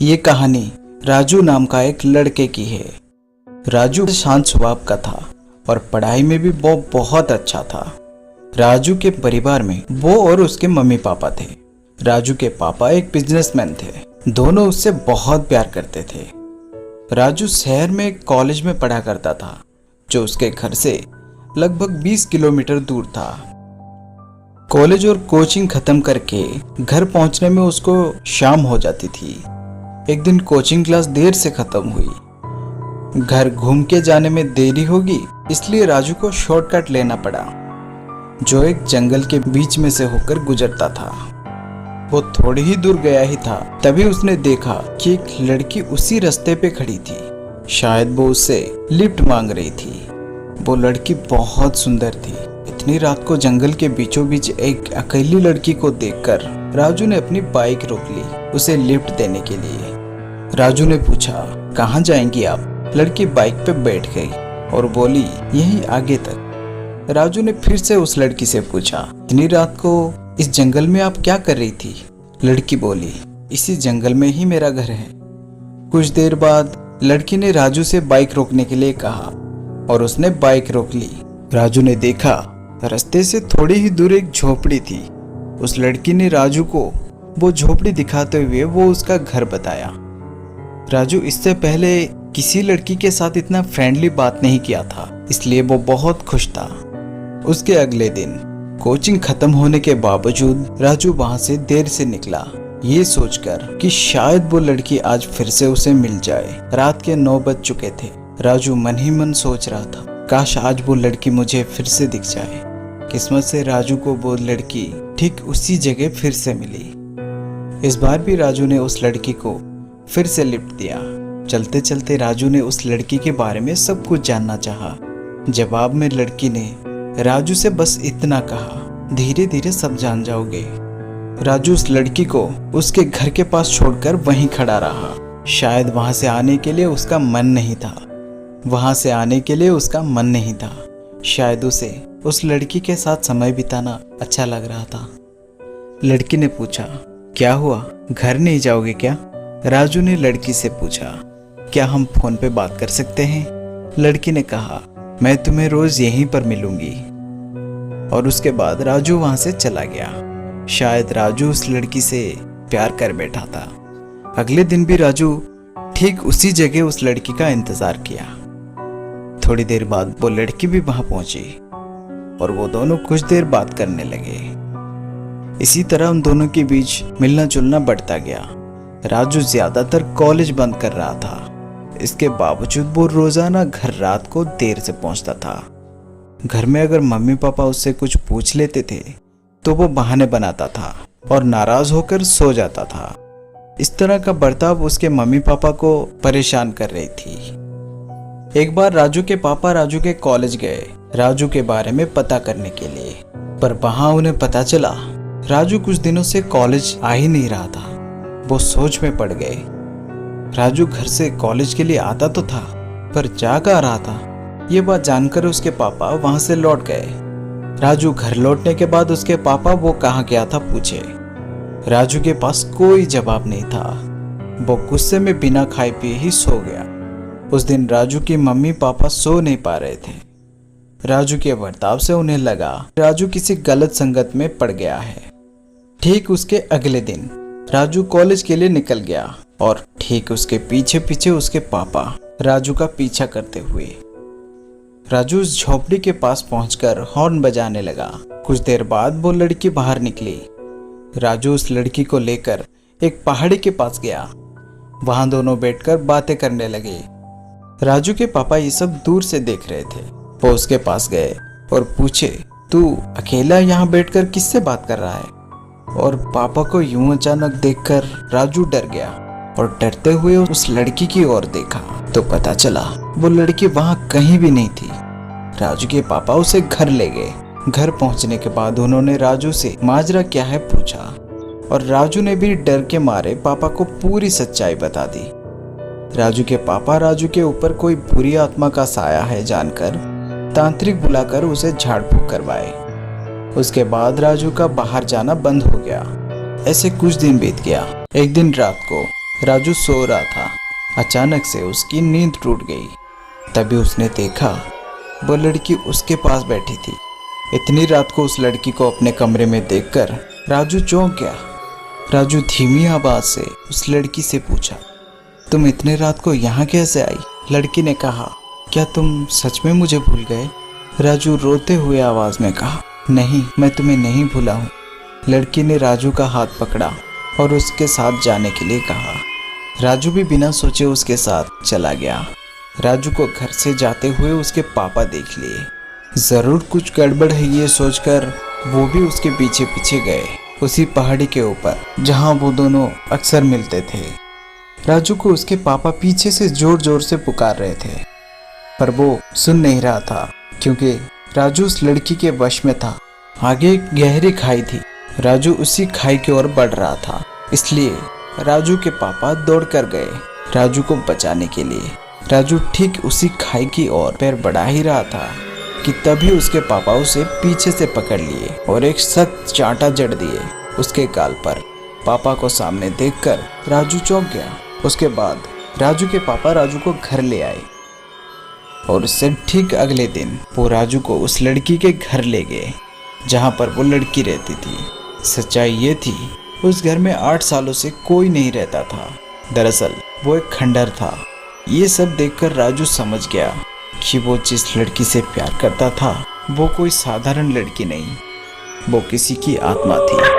ये कहानी राजू नाम का एक लड़के की है। राजू शांत स्वभाव का था और पढ़ाई में भी वो बहुत अच्छा था। राजू के परिवार में वो और उसके मम्मी पापा थे। राजू के पापा एक बिजनेसमैन थे। दोनों उससे बहुत प्यार करते थे। राजू शहर में एक कॉलेज में पढ़ा करता था जो उसके घर से लगभग 20 किलोमीटर दूर था। कॉलेज और कोचिंग खत्म करके घर पहुंचने में उसको शाम हो जाती थी। एक दिन कोचिंग क्लास देर से खत्म हुई। घर घूम के जाने में देरी होगी, इसलिए राजू को शॉर्टकट लेना पड़ा जो एक जंगल के बीच में से होकर गुजरता था। वो थोड़ी ही दूर गया ही था, तभी उसने देखा कि एक लड़की उसी रास्ते पे खड़ी थी। शायद वो उससे लिफ्ट मांग रही थी। वो लड़की बहुत सुंदर थी। इतनी रात को जंगल के बीचों बीच एक अकेली लड़की को देखकर राजू ने अपनी बाइक रोक ली उसे लिफ्ट देने के लिए। राजू ने पूछा, कहाँ जाएंगी आप? लड़की बाइक पे बैठ गई और बोली, यहीं आगे तक। राजू ने फिर से उस लड़की से पूछा, इतनी रात को इस जंगल में आप क्या कर रही थी? लड़की बोली, इसी जंगल में ही मेरा घर है। कुछ देर बाद लड़की ने राजू से बाइक रोकने के लिए कहा और उसने बाइक रोक ली। राजू ने देखा रास्ते से थोड़ी ही दूर एक झोपड़ी थी। उस लड़की ने राजू को वो झोपड़ी दिखाते हुए वो उसका घर बताया। राजू इससे पहले किसी लड़की के साथ इतना फ्रेंडली बात नहीं किया था, इसलिए वो बहुत खुश था। उसके अगले दिन कोचिंग खत्म होने के बावजूद राजू वहां से देर से निकला, ये सोचकर कि शायद वो लड़की आज फिर से उसे मिल जाए। रात के 9 बज चुके थे। राजू मन ही मन सोच रहा था, काश आज वो लड़की मुझे फिर से दिख जाए। किस्मत से राजू को वो लड़की ठीक उसी जगह फिर से मिली। इस बार भी राजू ने उस लड़की को फिर से लिफ्ट दिया। चलते चलते राजू ने उस लड़की के बारे में सब कुछ जानना चाहा। जवाब में लड़की ने राजू से बस इतना कहा, धीरे धीरे सब जान जाओगे। राजू उस लड़की को उसके घर के पास छोड़कर वहीं खड़ा रहा। शायद वहां से आने के लिए उसका मन नहीं था। शायद उसे उस लड़की के साथ समय बिताना अच्छा लग रहा था। लड़की ने पूछा, क्या हुआ, घर नहीं जाओगे क्या? राजू ने लड़की से पूछा, क्या हम फोन पे बात कर सकते हैं? लड़की ने कहा, मैं तुम्हें रोज यहीं पर मिलूंगी। और उसके बाद राजू वहां से चला गया। शायद राजू उस लड़की से प्यार कर बैठा था। अगले दिन भी राजू ठीक उसी जगह उस लड़की का इंतजार किया। थोड़ी देर बाद वो लड़की भी वहां पहुंची और वो दोनों कुछ देर बात करने लगे। इसी तरह उन दोनों के बीच मिलना जुलना बढ़ता गया। राजू ज्यादातर कॉलेज बंद कर रहा था। इसके बावजूद वो रोजाना घर रात को देर से पहुंचता था। घर में अगर मम्मी पापा उससे कुछ पूछ लेते थे तो वो बहाने बनाता था और नाराज होकर सो जाता था। इस तरह का बर्ताव उसके मम्मी पापा को परेशान कर रही थी। एक बार राजू के पापा राजू के कॉलेज गए राजू के बारे में पता करने के लिए, पर वहां उन्हें पता चला राजू कुछ दिनों से कॉलेज आ ही नहीं रहा था। वो सोच में पड़ गए। राजू घर से कॉलेज के लिए आता तो था, पर जा कहाँ रहा था? ये बात जानकर उसके पापा वहां से लौट गए। राजू घर लौटने के बाद उसके पापा वो कहाँ गया था पूछे। राजू के पास कोई जवाब नहीं था। वो गुस्से में बिना खाए पिए ही सो गया। उस दिन राजू की मम्मी पापा सो नहीं पा रहे थे। राजू के बर्ताव से उन्हें लगा राजू किसी गलत संगत में पड़ गया है। ठीक उसके अगले दिन राजू कॉलेज के लिए निकल गया और ठीक उसके पीछे पीछे उसके पापा राजू का पीछा करते हुए। राजू उस झोपड़ी के पास पहुंचकर हॉर्न बजाने लगा। कुछ देर बाद वो लड़की बाहर निकली। राजू उस लड़की को लेकर एक पहाड़ी के पास गया। वहां दोनों बैठकर बातें करने लगे। राजू के पापा ये सब दूर से देख रहे थे। वो उसके पास गए और पूछे, तू अकेला यहाँ बैठकर किससे बात कर रहा है? और पापा को यूं अचानक देखकर राजू डर गया और डरते हुए उस लड़की की ओर देखा तो पता चला वो लड़की वहां कहीं भी नहीं थी। राजू के पापा उसे घर ले गए। घर पहुंचने के बाद उन्होंने राजू से माजरा क्या है पूछा और राजू ने भी डर के मारे पापा को पूरी सच्चाई बता दी। राजू के पापा राजू के ऊपर कोई बुरी आत्मा का साया है जानकर तांत्रिक बुलाकर उसे झाड़ फूक करवाए। उसके बाद राजू का बाहर जाना बंद हो गया। ऐसे कुछ दिन बीत गया। एक दिन रात को राजू सो रहा था। अचानक से उसकी नींद टूट गई। तभी उसने देखा वो लड़की उसके पास बैठी थी। इतनी रात को उस लड़की को अपने कमरे में देखकर राजू चौंक गया। राजू धीमी आवाज से उस लड़की से पूछा, तुम इतनी रात को यहाँ कैसे आई? लड़की ने कहा, क्या तुम सच में मुझे भूल गए? राजू रोते हुए आवाज में कहा, नहीं, मैं तुम्हें नहीं भूला हूँ। लड़की ने राजू का हाथ पकड़ा और उसके साथ जाने के लिए कहा। राजू भी बिना सोचे उसके साथ चला गया। राजू को घर से जाते हुए उसके पापा देख लिए। जरूर कुछ गड़बड़ है ये सोचकर वो भी उसके पीछे पीछे गए, उसी पहाड़ी के ऊपर जहां वो दोनों अक्सर मिलते थे। राजू को उसके पापा पीछे से जोर जोर से पुकार रहे थे, पर वो सुन नहीं रहा था क्योंकि राजू उस लड़की के वश में था। आगे एक गहरी खाई थी। राजू उसी खाई की ओर बढ़ रहा था, इसलिए राजू के पापा दौड़ कर गए राजू को बचाने के लिए। राजू ठीक उसी खाई की ओर पैर बढ़ा ही रहा था कि तभी उसके पापा उसे पीछे से पकड़ लिए और एक सख्त चांटा जड़ दिए उसके गाल पर। पापा को सामने देखकर राजू चौंक गया। उसके बाद राजू के पापा राजू को घर ले आए और उससे ठीक अगले दिन वो राजू को उस लड़की के घर ले गए जहां पर वो लड़की रहती थी। सच्चाई ये थी, उस घर में 8 सालों से कोई नहीं रहता था। दरअसल वो एक खंडर था। ये सब देखकर राजू समझ गया कि वो जिस लड़की से प्यार करता था वो कोई साधारण लड़की नहीं, वो किसी की आत्मा थी।